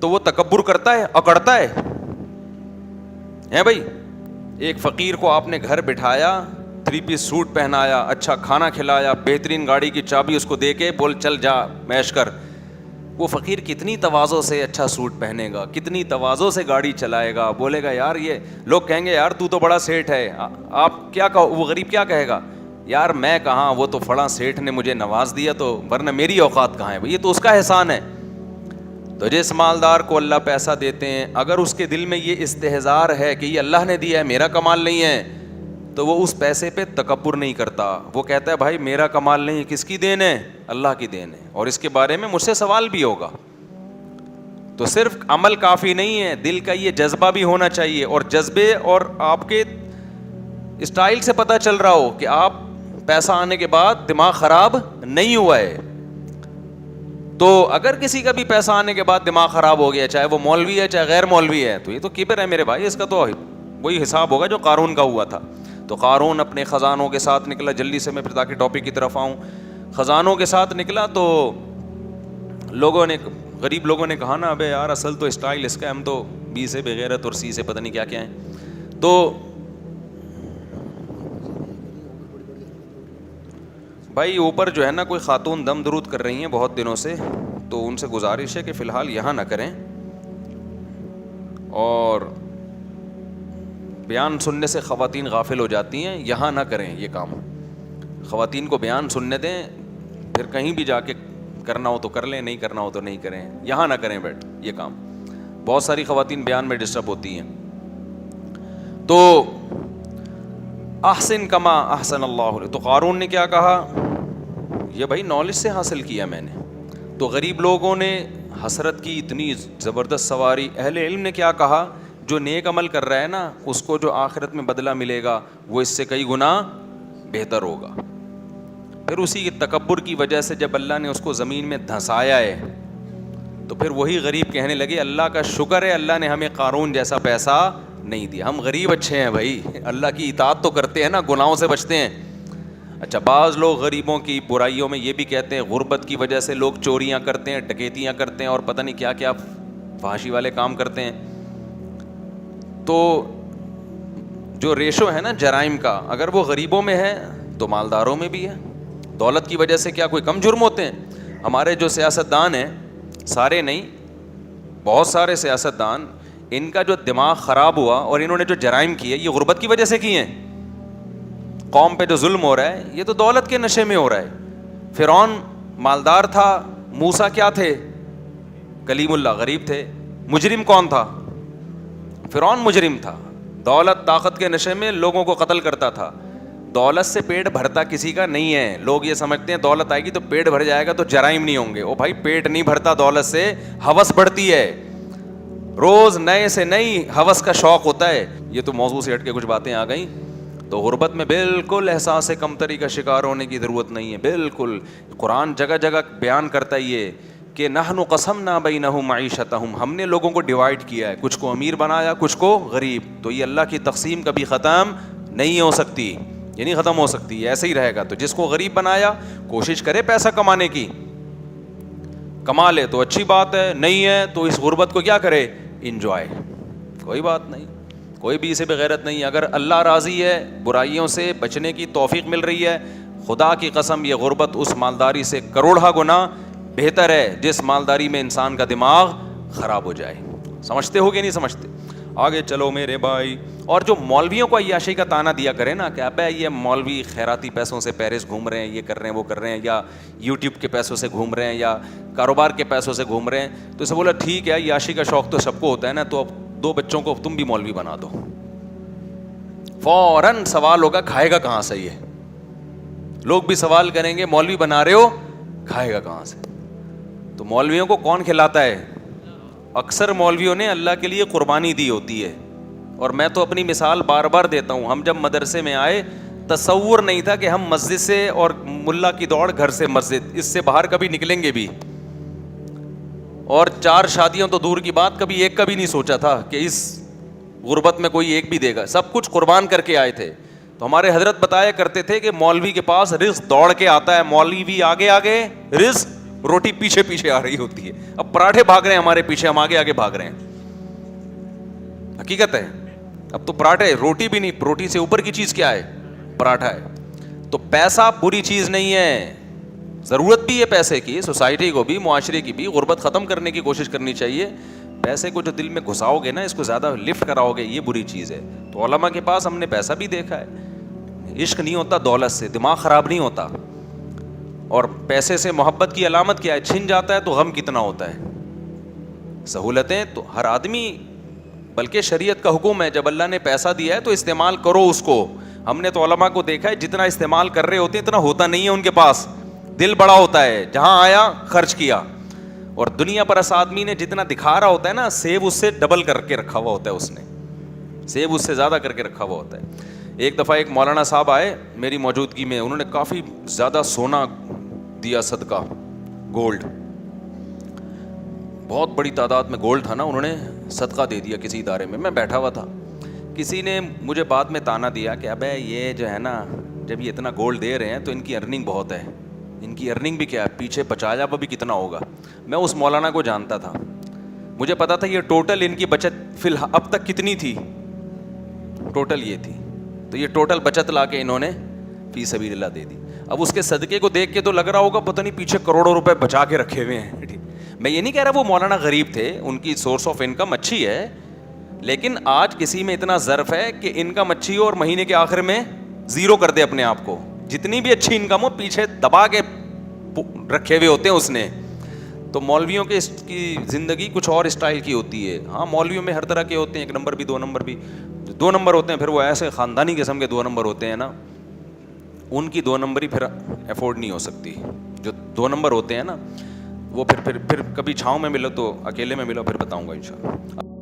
تو وہ تکبر کرتا ہے, اکڑتا ہے بھائی. ایک فقیر کو آپ نے گھر بٹھایا, 3 پیس سوٹ پہنایا, اچھا کھانا کھلایا, بہترین گاڑی کی چابی اس کو دے کے بول چل جا میش کر. وہ فقیر کتنی تواضع سے اچھا سوٹ پہنے گا, کتنی تواضع سے گاڑی چلائے گا, بولے گا یار یہ, لوگ کہیں گے یار تو بڑا سیٹھ ہے. آپ کیا کہو, وہ غریب کیا کہے گا, یار میں کہاں, وہ تو فلاں سیٹھ نے مجھے نواز دیا تو, ورنہ میری اوقات کہاں ہے بھائی, یہ تو اس کا احسان ہے. تو جس مالدار کو اللہ پیسہ دیتے ہیں, اگر اس کے دل میں یہ استحضار ہے کہ یہ اللہ نے دیا ہے, میرا کمال نہیں ہے, تو وہ اس پیسے پہ تکبر نہیں کرتا. وہ کہتا ہے بھائی میرا کمال نہیں, کس کی دین ہے, اللہ کی دین ہے, اور اس کے بارے میں مجھ سے سوال بھی ہوگا. تو صرف عمل کافی نہیں ہے, دل کا یہ جذبہ بھی ہونا چاہیے, اور جذبے اور آپ کے اسٹائل سے پتہ چل رہا ہو کہ آپ پیسہ آنے کے بعد دماغ خراب نہیں ہوا ہے. تو اگر کسی کا بھی پیسہ آنے کے بعد دماغ خراب ہو گیا, چاہے وہ مولوی ہے چاہے غیر مولوی ہے, تو یہ تو کبر ہے میرے بھائی, اس کا تو وہی حساب ہوگا جو قارون کا ہوا تھا. تو قارون اپنے خزانوں کے ساتھ نکلا, جلدی سے میں پھر تاکہ ٹاپک کی طرف آؤں. خزانوں کے ساتھ نکلا تو لوگوں نے, غریب لوگوں نے کہا نا ابے یار اصل تو اسٹائل اس کا, ہم تو بی سے بغیرت اور سی سے پتہ نہیں کیا کیا ہیں. تو بھائی اوپر جو ہے نا کوئی خاتون دم درود کر رہی ہیں بہت دنوں سے, تو ان سے گزارش ہے کہ فی الحال یہاں نہ کریں, اور بیان سننے سے خواتین غافل ہو جاتی ہیں, یہاں نہ کریں یہ کام. خواتین کو بیان سننے دیں, پھر کہیں بھی جا کے کرنا ہو تو کر لیں, نہیں کرنا ہو تو نہیں کریں, یہاں نہ کریں بیٹھ یہ کام. بہت ساری خواتین بیان میں ڈسٹرب ہوتی ہیں. تو احسن کما احسن اللہ علیہ, تو قارون نے کیا کہا, یہ بھائی نالج سے حاصل کیا میں نے. تو غریب لوگوں نے حسرت کی اتنی زبردست سواری. اہل علم نے کیا کہا, جو نیک عمل کر رہا ہے نا اس کو جو آخرت میں بدلہ ملے گا وہ اس سے کئی گنا بہتر ہوگا. پھر اسی کے تکبر کی وجہ سے جب اللہ نے اس کو زمین میں دھنسایا ہے, تو پھر وہی غریب کہنے لگے اللہ کا شکر ہے اللہ نے ہمیں قارون جیسا پیسہ نہیں دیا, ہم غریب اچھے ہیں بھائی, اللہ کی اطاعت تو کرتے ہیں نا, گناہوں سے بچتے ہیں. اچھا بعض لوگ غریبوں کی برائیوں میں یہ بھی کہتے ہیں غربت کی وجہ سے لوگ چوریاں کرتے ہیں, ڈکیتیاں کرتے ہیں, اور پتہ نہیں کیا کیا فحاشی والے کام کرتے ہیں. تو جو ریشو ہے نا جرائم کا, اگر وہ غریبوں میں ہے تو مالداروں میں بھی ہے. دولت کی وجہ سے کیا کوئی کم جرم ہوتے ہیں؟ ہمارے جو سیاستدان ہیں, سارے نہیں بہت سارے سیاستدان, ان کا جو دماغ خراب ہوا اور انہوں نے جو جرائم کیے یہ غربت کی وجہ سے کیے ہیں. قوم پہ جو ظلم ہو رہا ہے یہ تو دولت کے نشے میں ہو رہا ہے. فرعون مالدار تھا, موسیٰ کیا تھے, کلیم اللہ, غریب تھے. مجرم کون تھا؟ فرعون مجرم تھا, دولت طاقت کے نشے میں لوگوں کو قتل کرتا تھا. دولت سے پیٹ بھرتا کسی کا نہیں ہے. لوگ یہ سمجھتے ہیں دولت آئے گی تو پیٹ بھر جائے گا تو جرائم نہیں ہوں گے. او بھائی پیٹ نہیں بھرتا دولت سے, ہوس بڑھتی ہے, روز نئے سے نئی ہوس کا شوق ہوتا ہے. یہ تو موضوع سے ہٹ کے کچھ باتیں آ گئیں. تو غربت میں بالکل احساس کمتری کا شکار ہونے کی ضرورت نہیں ہے. بالکل قرآن جگہ جگہ بیان کرتا ہے یہ کہ نحن قسمنا بینہم معیشتہم, ہم نے لوگوں کو ڈیوائڈ کیا ہے, کچھ کو امیر بنایا کچھ کو غریب. تو یہ اللہ کی تقسیم کبھی ختم نہیں ہو سکتی, یہ نہیں ختم ہو سکتی, ایسے ہی رہے گا. تو جس کو غریب بنایا کوشش کرے پیسہ کمانے کی, کما لے تو اچھی بات ہے, نہیں ہے تو اس غربت کو کیا کرے, انجوائے, کوئی بات نہیں, کوئی بھی اسے بغیرت نہیں. اگر اللہ راضی ہے, برائیوں سے بچنے کی توفیق مل رہی ہے, خدا کی قسم یہ غربت اس مالداری سے کروڑہ گنا بہتر ہے جس مالداری میں انسان کا دماغ خراب ہو جائے. سمجھتے ہو کہ نہیں سمجھتے؟ آگے چلو میرے بھائی. اور جو مولویوں کو عیاشی کا تانا دیا کرے نا کہ ابے یہ مولوی خیراتی پیسوں سے پیرس گھوم رہے ہیں, یہ کر رہے ہیں وہ کر رہے ہیں, یا یوٹیوب کے پیسوں سے گھوم رہے ہیں, یا کاروبار کے پیسوں سے گھوم رہے ہیں, تو اسے بولا ٹھیک ہے عیاشی کا شوق تو سب کو ہوتا ہے نا, تو اب 2 بچوں کو تم بھی مولوی بنا دو. فوراً سوال ہوگا کھائے گا کہاں سے, یہ لوگ بھی سوال کریں گے مولوی بنا رہے ہو کھائے گا کہاں سے. تو مولویوں کو کون کھلاتا ہے؟ اکثر مولویوں نے اللہ کے لیے قربانی دی ہوتی ہے. اور میں تو اپنی مثال بار بار دیتا ہوں, ہم جب مدرسے میں آئے تصور نہیں تھا کہ ہم مسجد سے, اور ملا کی دوڑ گھر سے مسجد, اس سے باہر کبھی نکلیں گے بھی, اور 4 شادیوں تو دور کی بات, کبھی ایک کا بھی نہیں سوچا تھا کہ اس غربت میں کوئی ایک بھی دے گا. سب کچھ قربان کر کے آئے تھے. تو ہمارے حضرت بتایا کرتے تھے کہ مولوی کے پاس رزق دوڑ کے آتا ہے, مولوی آگے آگے رزق روٹی پیچھے پیچھے آ رہی ہوتی ہے. اب پراٹھے بھاگ رہے ہیں ہمارے پیچھے, ہم آگے آگے بھاگ رہے ہیں. حقیقت ہے اب تو پراٹھے, روٹی بھی نہیں, روٹی سے اوپر کی چیز کیا ہے, پراٹھا ہے. تو پیسہ بری چیز نہیں ہے, ضرورت بھی ہے پیسے کی, سوسائٹی کو بھی, معاشرے کی بھی. غربت ختم کرنے کی کوشش کرنی چاہیے. پیسے کو جو دل میں گھساؤ گے نا, اس کو زیادہ لفٹ کراؤ گے, یہ بری چیز ہے. تو علماء کے پاس ہم نے پیسہ بھی دیکھا ہے. عشق نہیں ہوتا دولت سے, دماغ خراب نہیں ہوتا. اور پیسے سے محبت کی علامت کیا ہے, چھن جاتا ہے تو غم کتنا ہوتا ہے. سہولتیں تو ہر آدمی, بلکہ شریعت کا حکم ہے جب اللہ نے پیسہ دیا ہے تو استعمال کرو اس کو. ہم نے تو علماء کو دیکھا ہے جتنا استعمال کر رہے ہوتے ہیں اتنا ہوتا نہیں ہے ان کے پاس. دل بڑا ہوتا ہے, جہاں آیا خرچ کیا. اور دنیا پر اس آدمی نے جتنا دکھا رہا ہوتا ہے نا, سیب اس سے ڈبل کر کے رکھا ہوا ہوتا ہے, اس نے سیب اس سے زیادہ کر کے رکھا ہوا ہوتا ہے. ایک دفعہ ایک مولانا صاحب آئے میری موجودگی میں, انہوں نے کافی زیادہ سونا دیا صدقہ, گولڈ, بہت بڑی تعداد میں گولڈ تھا نا, انہوں نے صدقہ دے دیا کسی ادارے میں. میں بیٹھا ہوا تھا, کسی نے مجھے بعد میں تانا دیا کہ ابے یہ جو ہے نا, جب یہ اتنا گولڈ دے رہے ہیں تو ان کی ارننگ بہت ہے. ان کی ارننگ بھی کیا ہے, پیچھے بچایا ہوا بھی کتنا ہوگا. میں اس مولانا کو جانتا تھا, مجھے پتا تھا یہ ٹوٹل ان کی بچت فی الحال اب تک کتنی تھی, ٹوٹل یہ تھی. تو یہ ٹوٹل بچت لا کے انہوں نے فی سبیل اللہ دے دی. اب اس کے صدقے کو دیکھ کے تو لگ رہا ہوگا پتہ نہیں پیچھے کروڑوں روپے بچا کے رکھے ہوئے ہیں. میں یہ نہیں کہہ رہا وہ مولانا غریب تھے, ان کی سورس آف انکم اچھی ہے, لیکن آج کسی میں اتنا ظرف ہے کہ انکم اچھی ہو اور مہینے کے آخر میں زیرو کر دے اپنے آپ کو. جتنی بھی اچھی انکم ہو پیچھے دبا کے رکھے ہوئے ہوتے ہیں اس نے. تو مولویوں کے اس کی زندگی کچھ اور اسٹائل کی ہوتی ہے. ہاں مولویوں میں ہر طرح کے ہوتے ہیں, ایک نمبر بھی, دو نمبر بھی. 2 نمبر ہوتے ہیں پھر وہ ایسے خاندانی قسم کے 2 نمبر ہوتے ہیں نا, ان کی 2 نمبری پھر افورڈ نہیں ہو سکتی. جو 2 نمبر ہوتے ہیں نا وہ پھر کبھی چھاؤں میں ملو تو اکیلے میں ملو, پھر بتاؤں گا انشاءاللہ.